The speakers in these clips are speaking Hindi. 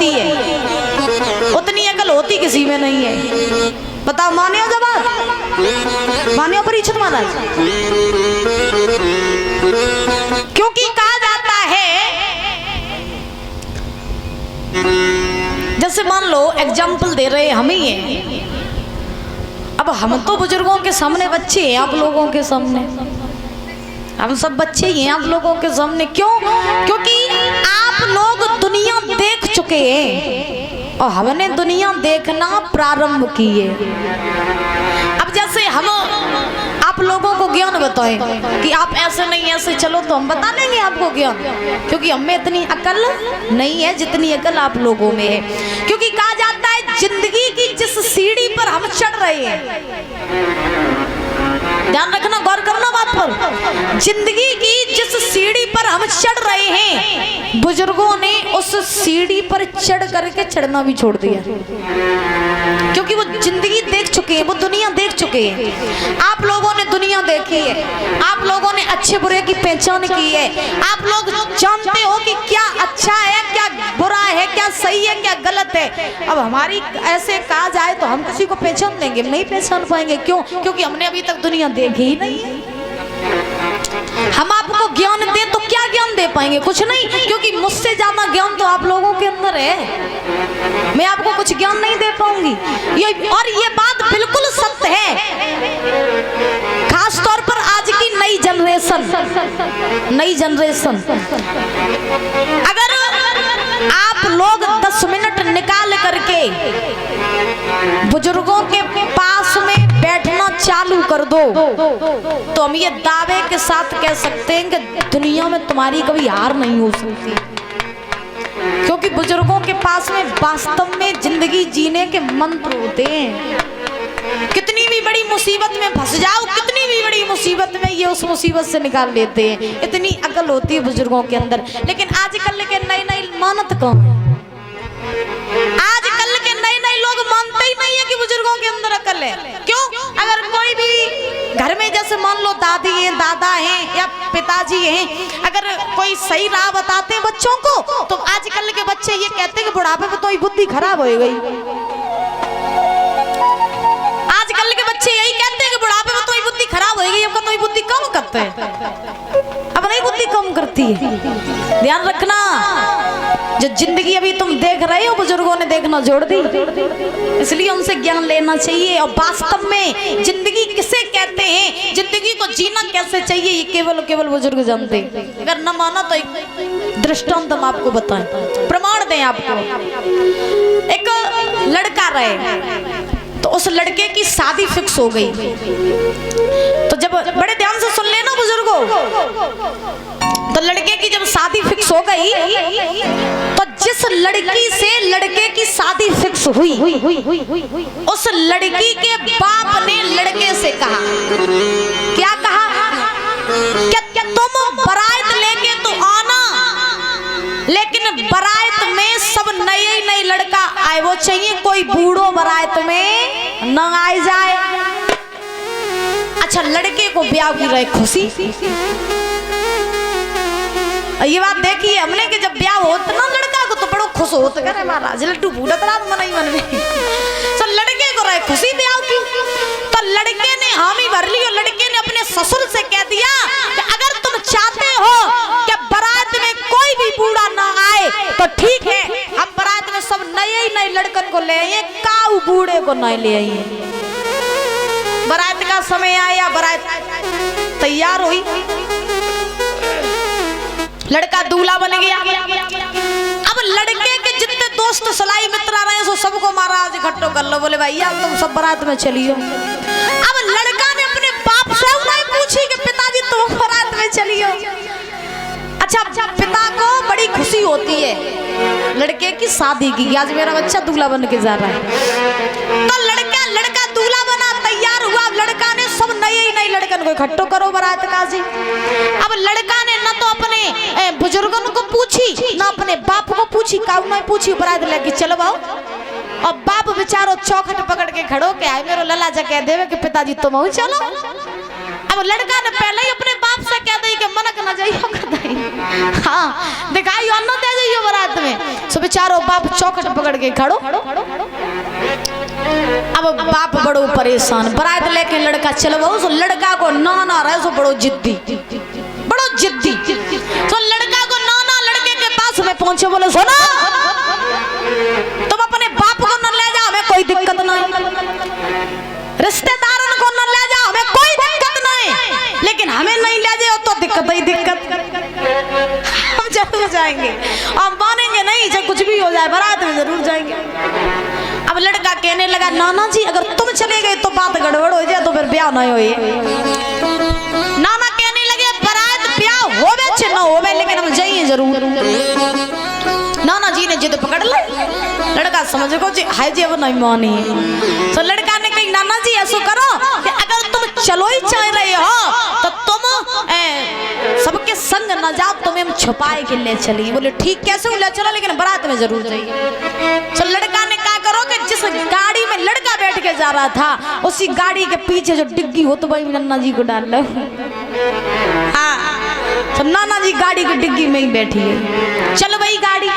होती है, उतनी अकल होती किसी में नहीं है। बताओ, मानियो जवाब, मानियो परीक्षित महाराज। क्योंकि कहा जाता है, जैसे मान लो एग्जाम्पल दे रहे हम ही हैं, अब हम तो बुजुर्गों के सामने बच्चे हैं, आप लोगों के सामने हम सब बच्चे ही हैं आप लोगों के सामने। क्यों? क्योंकि आप लोग दुनिया देख चुके हैं और हमने दुनिया देखना प्रारंभ की है। अब जैसे हम आप लोगों को ज्ञान बताएं कि आप ऐसे नहीं ऐसे चलो, तो हम बता देंगे आपको ज्ञान, क्योंकि हमें इतनी अकल नहीं है जितनी अकल आप लोगों में है। क्योंकि कहा जाता है जिंदगी की जिस सीढ़ी पर हम चढ़ रहे हैं, ध्यान रखना, गौर करना बात पर, जिंदगी की जिस सीढ़ी पर हम चढ़ रहे हैं, बुजुर्गों ने उस सीढ़ी पर चढ़ करके चढ़ना भी छोड़ दिया, क्योंकि वो जिंदगी देख चुके हैं, वो दुनिया देख चुके हैं। आप लोगों ने दुनिया देखी है, आप लोगों ने अच्छे बुरे की पहचान की है, आप लोग जानते हो कि क्या अच्छा है, क्या बुरा है, क्या सही है, क्या गलत है। अब हमारी ऐसे कहा जाए तो हम किसी को पहचान लेंगे? नहीं पहचान पाएंगे। क्यों? क्योंकि हमने अभी तक दुनिया देखी ही नहीं है। हम आपको ज्ञान दे तो क्या ज्ञान दे पाएंगे? कुछ नहीं, क्योंकि मुझसे ज्यादा ज्ञान तो आप लोगों के अंदर है। मैं आपको कुछ ज्ञान नहीं दे पाऊंगी। और ये बात बिल्कुल सत्य है, खास तौर पर आज की नई जनरेशन, अगर आप लोग 10 मिनट निकाल करके बुजुर्गों के पास में बैठना चालू कर दो, तो हम ये दावे के साथ कह सकते हैं कि दुनिया में तुम्हारी कभी हार नहीं हो सकती। क्योंकि बुजुर्गों के पास में वास्तव में जिंदगी जीने के मंत्र होते हैं। कितनी भी बड़ी मुसीबत में फंस जाओ, कितनी भी बड़ी मुसीबत में, ये उस मुसीबत से निकाल लेते हैं। इतनी अकल होती है बुजुर्गों के अंदर। लेकिन आजकल के नई मानत कौन है? आजकल के नए लोग मानते ही नहीं है कि बुजुर्गों के अंदर अकल है। क्यों? अगर कोई भी घर में, जैसे मान लो दादी हैं, दादा हैं या पिताजी हैं, अगर कोई सही राह बताते हैं बच्चों को, तो आजकल के बच्चे ये कहते हैं कि बुढ़ापे में तो बुद्धि खराब हो गई। आजकल के बच्चे यही कहते हैं कि बुढ़ापे में तो बुद्धि खराब हो गई, अब तो बुद्धि कम करते हैं, अब नहीं बुद्धि कम करती है। ध्यान रखना, जो जिंदगी अभी तुम देख रहे हो बुजुर्गों ने देखना छोड़ दी, इसलिए उनसे ज्ञान लेना चाहिए। और वास्तव में जिंदगी किसे कहते हैं, जिंदगी को जीना कैसे चाहिए, ये केवल बुजुर्ग जानते हैं। अगर न माना तो एक दृष्टांत हम आपको बताएं, प्रमाण दें आपको। एक लड़का रहे, तो उस लड़के की शादी फिक्स हो गई। तो जब, बड़े ध्यान से सुन लेना बुजुर्गों, तो लड़के की जब शादी फिक्स हो गई, तो जिस लड़की से लड़के की शादी फिक्स हुई, उस लड़की के बाप ने लड़के से कहा, क्या कहा? क्या तुम बारात लेके तो आना, लेकिन बारात में सब नए लड़का आए, वो चाहिए कोई बूढ़ो बारात में न आ जाए। अच्छा, लड़के को ब्याह की रहे खुशी। ये बात देखिए हमने कि जब ब्याह होता ना लड़का को, तो बड़ो खुश होता करे महाराज, लड्डू फूटत रात मन में। तो लड़के को रहे खुशी ब्याह की, तो लड़के ने हामी भर ली और लड़के ने अपने ससुर से कह दिया कि अगर तुम चाहते हो कि बारात में कोई भी बूढ़ा ना आए, तो ठीक है, हम बारात में सब नए लड़कन को ले आइए, काऊ बूढ़े को नहीं ले आइए। बारात का समय आया, बारात तैयार हुई, लड़का दूल्हा बन गया। अब लड़के के जितने दोस्त सलाई मित्र आ रहे हैं, सो सबको महाराज इकट्ठो कर लो, बोले भैया तुम सब बारात में चलियो। अब लड़का ने अपने बाप से पूछी कि पिताजी तुम बारात में चलियो। अच्छा, पिता को बड़ी खुशी होती है लड़के की शादी की, आज मेरा बच्चा दूल्हा बन के जा रहा है। तो लड़का दूल्हा बना, तैयार हुआ। लड़का ने सब नए लड़कन को इकट्ठो करो बारात का जी। अब लड़का ने न तो अपने बुजुर्गों को पूछी, न अपने बाप को पूछी, काऊ नहीं पूछी, बारात लेके चलो आओ। और बाप बेचारो चौखट पकड़ के खड़ो के आए, मेरो लला जा कह देवे कि पिताजी तुम चलो। अब लड़का ने पहले ही अपने बाप से कह दी कि मनक न जाइयो कदाई, हाँ दिखाइयो न दे जाइयो बारात में। सो बेचारो बाप चौखट पकड़ के खड़ो। अब बाप बड़ो परेशान, बारात लेके लड़का चलवाओ। सो लड़का को नाना रहे, सो बड़ो जिद्दी, बड़ो जिद्दी। तो लड़का को नाना लड़के के पास में पहुंचे, बोले सुनो तुम अपने बाप को न ले जाओ, हमें कोई दिक्कत नहीं, रिश्तेदारों को न ले जाओ, हमें कोई दिक्कत नहीं, लेकिन हमें नहीं ले जाओ तो दिक्कत ही दिक्कत। हम जरूर जाएंगे, हम मानेंगे नहीं, चाहे कुछ भी हो जाए, बारात में जरूर जाएंगे। अब लड़का कहने लगा नाना जी अगर तुम चले गए तो बात गड़बड़ हो जाए, तो फिर ब्याह नहीं होए। नाना कहने लगे बारात ब्याह होवे चाहे ना होवे, लेकिन हम जाइए जरूर। नाना जी ने जिद पकड़ ली, लड़का समझ को जी हाय जी अब नहीं मानी। तो लड़का ने कही नाना जी ऐसा करो कि अगर तुम चलो ही चाह रहे हो तो तुम सबके संग न जाओ, तुम्हें हम छुपाए के ले चलिए। बोले ठीक कैसे ले चलो, लेकिन बारात में जरूर जाइए। तो लड़का ने कहा करो कि जिस गाड़ी में लड़का बैठ के जा रहा था उसी गाड़ी के पीछे जो डिग्गी हो तो भाई नाना जी को डाल लो। हाँ, तो नाना जी गाड़ी की डिग्गी में ही बैठी है। चल भाई गाड़ी,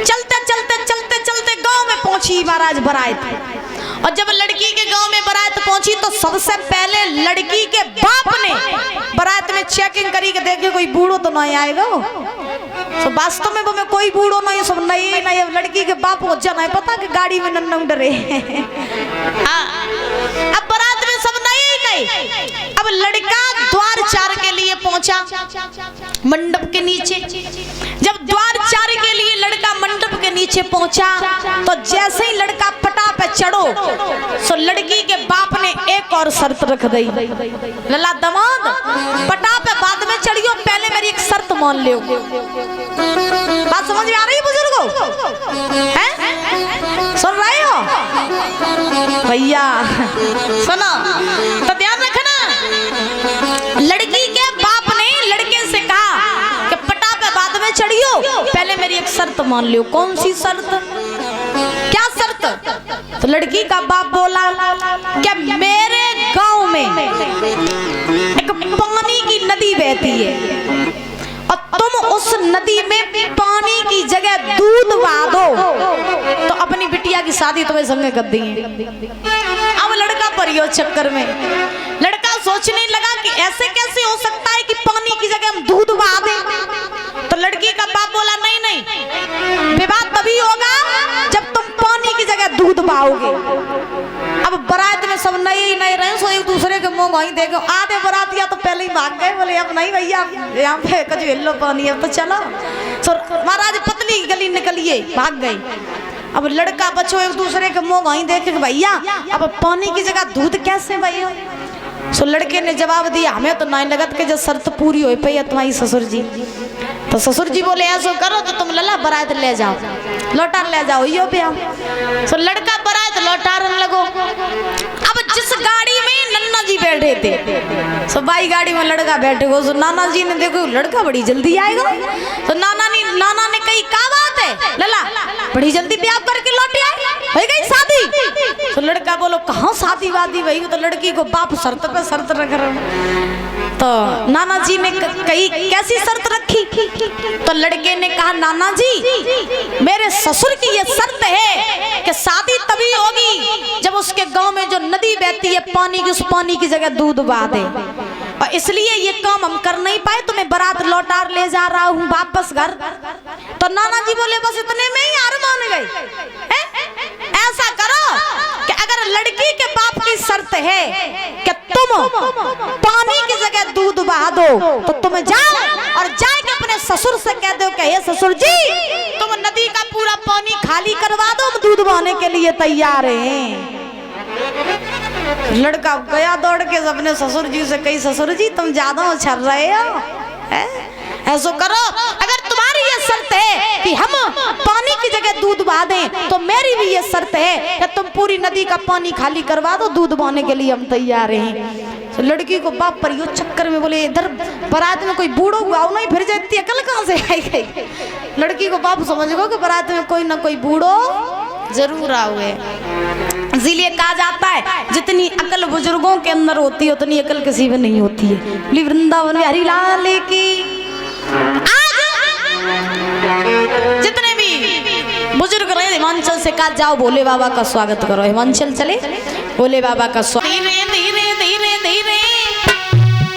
चलते चलते चलते चलते गांव में पहुंची महाराज बारात। और जब लड़की के गांव में बारात पहुंची तो सबसे पहले लड़की के बाप ने बारात में चेकिंग करी के देखे कोई बूढ़ो तो नहीं आएगा। तो वास्तव में वो में कोई बूढ़ो नहीं, सब नहीं नहीं। अब लड़की के बाप को जाना है पता कि गाड़ी में नन्ना डरे। हाँ, अब बारात में सब नहीं नहीं। अब लड़का द्वार चार के लिए पहुंचा मंडप के नीचे। जब द्वार चार के लिए लड़का मंडप के नीचे पहुंचा तो जैसे ही लड़का पटा पे चढ़ो सो लड़की के बाप ने एक और शर्त रख दी। लला दमाद पटा पे बाद में चढ़ियो, पहले मेरी एक शर्त मान लियो। बात समझ में आ रही है बुजुर्गों? हैं? सुन रहे हो भैया? सुनो तो ध्यान रखना। लड़की के बाप ने लड़के से कहा कि पटा पे बाद में चढ़ियो, पहले मेरी एक शर्त मान लियो। कौन सी शर्त? क्या शर्त? तो लड़की का बाप बोला कि मेरे गांव में एक पानी की नदी बहती है और तुम उस नदी में पानी की जगह दूध बहा दो तो अपनी बिटिया की शादी तुम्हें संगे कर देंगे। अब लड़का परियो चक्कर में लड़का सोचने लगा कि ऐसे कैसे हो सकता है कि पानी की जगह हम दूध बहा दें। तो लड़की का बाप बोला नहीं नहीं, विवाह तभी होगा जब तुम पानी की जगह दूध बहाओगे। अब बारात में सब नए ही नए रहे, सो एक दूसरे के मुंह वहीं देखो। आधे बारातिया तो पहले ही भाग गए, बोले अब नहीं भैया यहाँ पे कुछ हिलो पानी अब तो चलो। सो महाराज पतली गली निकलिए, भाग गई। अब लड़का बच्चों एक दूसरे के मुंह वहीं देखे भैया अब पानी की जगह दूध कैसे भैया? सो लड़के ने जवाब दिया हमें तो नहीं लगत के जब शर्त पूरी हो पाई तुम्हारी ससुर जी। तो ससुर जी बोले ऐसा करो तो तुम लला बारात ले जाओ, लौटा ले जाओ यो ब्याह। तो लड़का बारात लौटाने लगो। अब जिस गाड़ी में नन्ना जी बैठे थे सो बाई गाड़ी में लड़का बैठे हो। सो नाना जी ने देखो लड़का बड़ी जल्दी आएगा। तो नाना ने कही क्या बात है लला बड़ी जल्दी ब्याह करके लौटे आए, हो गई शादी? तो लड़का बोलो कहाँ शादी वादी भाई? तो लड़की को बाप शर्त पे शर्त रख रहा। तो नाना जी ने कही कैसी शर्त रखी? तो लड़के ने कहा नाना जी मेरे ससुर की ये शर्त है कि शादी तभी होगी जब उसके गांव में जो नदी बहती है पानी की, उस पानी की जगह दूध बहा दे। और इसलिए ये काम हम कर नहीं पाए तो मैं बारात लौटा ले जा रहा हूँ वापस घर। तो नाना जी बोले बस इतने में ही हार मान गए। ऐसा करो कि अगर लड़की के बाप की शर्त है कि तुम पानी की जगह दूध बहा दो तो तुम जाओ और जाके अपने ससुर से कह दो कि हे ससुर जी तुम नदी का पूरा पानी खाली करवा दो, हम दूध बहाने के लिए तैयार हैं। लड़का गया दौड़ के अपने ससुर जी से कही ससुर जी तुम ज्यादा उछल रहे हो, ऐसा करो अगर तुम्हारी ये शर्त है कि हम पानी की जगह दूध बहा दें तो मेरी भी ये शर्त है कि तुम पूरी नदी का पानी खाली करवा दो, दूध बहाने के लिए हम तैयार हैं। तो लड़की को बाप पर यो चक्कर में बोले इधर बारात में कोई बूढ़ो गाँव नहीं फिर जाती अकल कहाँ से आई गई? लड़की को बाप समझ गो कि बारात में कोई ना कोई बूढ़ो जरूर आओगे। इसीलिए कहा जाता है जितनी अकल बुजुर्गों के अंदर होती है उतनी अकल किसी में नहीं होती है। वृंदावन में हरि लाल की आज जितने भी हिमांचल से कहा जाओ भोले बाबा का स्वागत करो। हिमांचल चले भोले बाबा का स्वागत। धीरे धीरे धीरे धीरे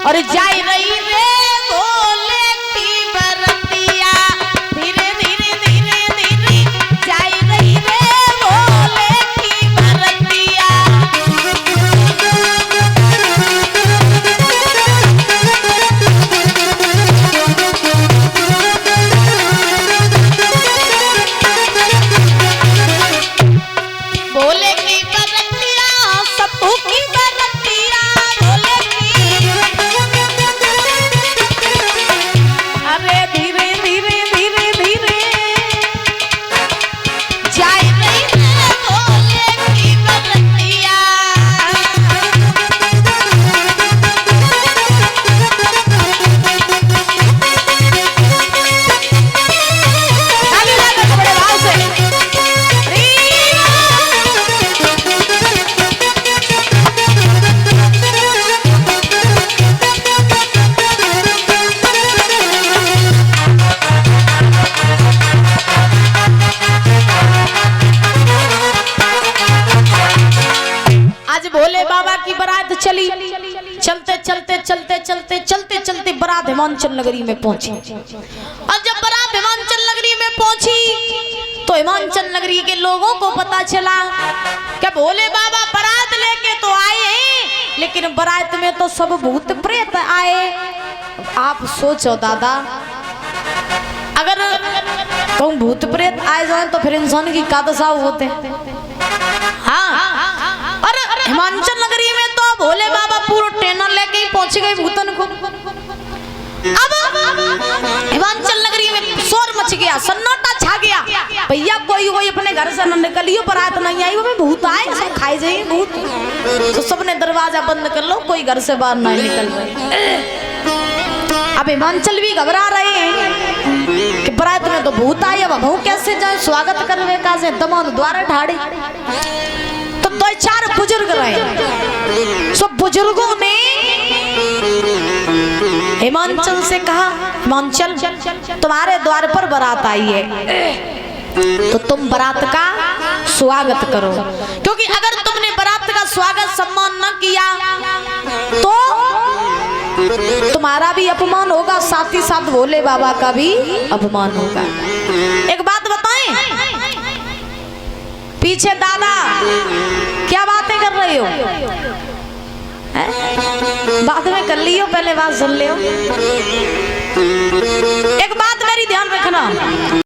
और जाई रही रे भोले की बरतिया, धीरे धीरे धीरे धीरे जाई रही रे भोले की बरतिया। भोले की बरतिया सबू की बरतिया, भोले की। अरे धीरे धीरे धीरे धीरे जाई रही रे भोले की बरतिया। ताली बजाओ बड़े भाव से। आज भोले बाबा की बारात चली, चलते चलते चलते चलते चलते चलते बारात हिमांचल नगरी में पहुंची। और जब बारात हिमांचल नगरी में पहुंची तो हिमांचल नगरी के लोगों को पता चला कि भोले बाबा बारात लेके तो आए हैं, लेकिन बारात में तो सब भूत प्रेत आए। आप सोचो दादा, अगर कहूँ भूत प्रेत आए जाए तो फिर इंसान की का दशा होते। हाँ, और हिमांचल नगरी में तो भोले बाबा पूरा ट्रेनर लेके ही पहुंच गए भूतन को। अब हिमांचल नगरी में शोर मच गया, सन्नाटा छा गया। भैया कोई अपने घर से न निकलियो, बारात नहीं आई, वो भूत आए, सब खाए जाइए भूत। तो सबने दरवाजा बंद कर लो, कोई घर से बाहर नहीं निकल रहे। अब हिमांचल भी घबरा रहे हैं कि बारात में तो भूत आए, अब हम कैसे जाए स्वागत करने का से दमाद द्वारा ठाड़े। तो दो चार बुजुर्ग रहे, सब बुजुर्गों ने हिमांचल से कहा, हिमांचल तुम्हारे द्वार पर बारात आई है तो तुम बारात का स्वागत करो, क्योंकि अगर तुमने बारात का स्वागत सम्मान न किया तो तुम्हारा भी अपमान होगा, साथ ही साथ भोले बाबा का भी अपमान होगा। एक बात बताएं, पीछे दादा क्या बातें कर रही हो? बाद में कर लियो, पहले बात सुन लियो। एक बात मेरी ध्यान रखना,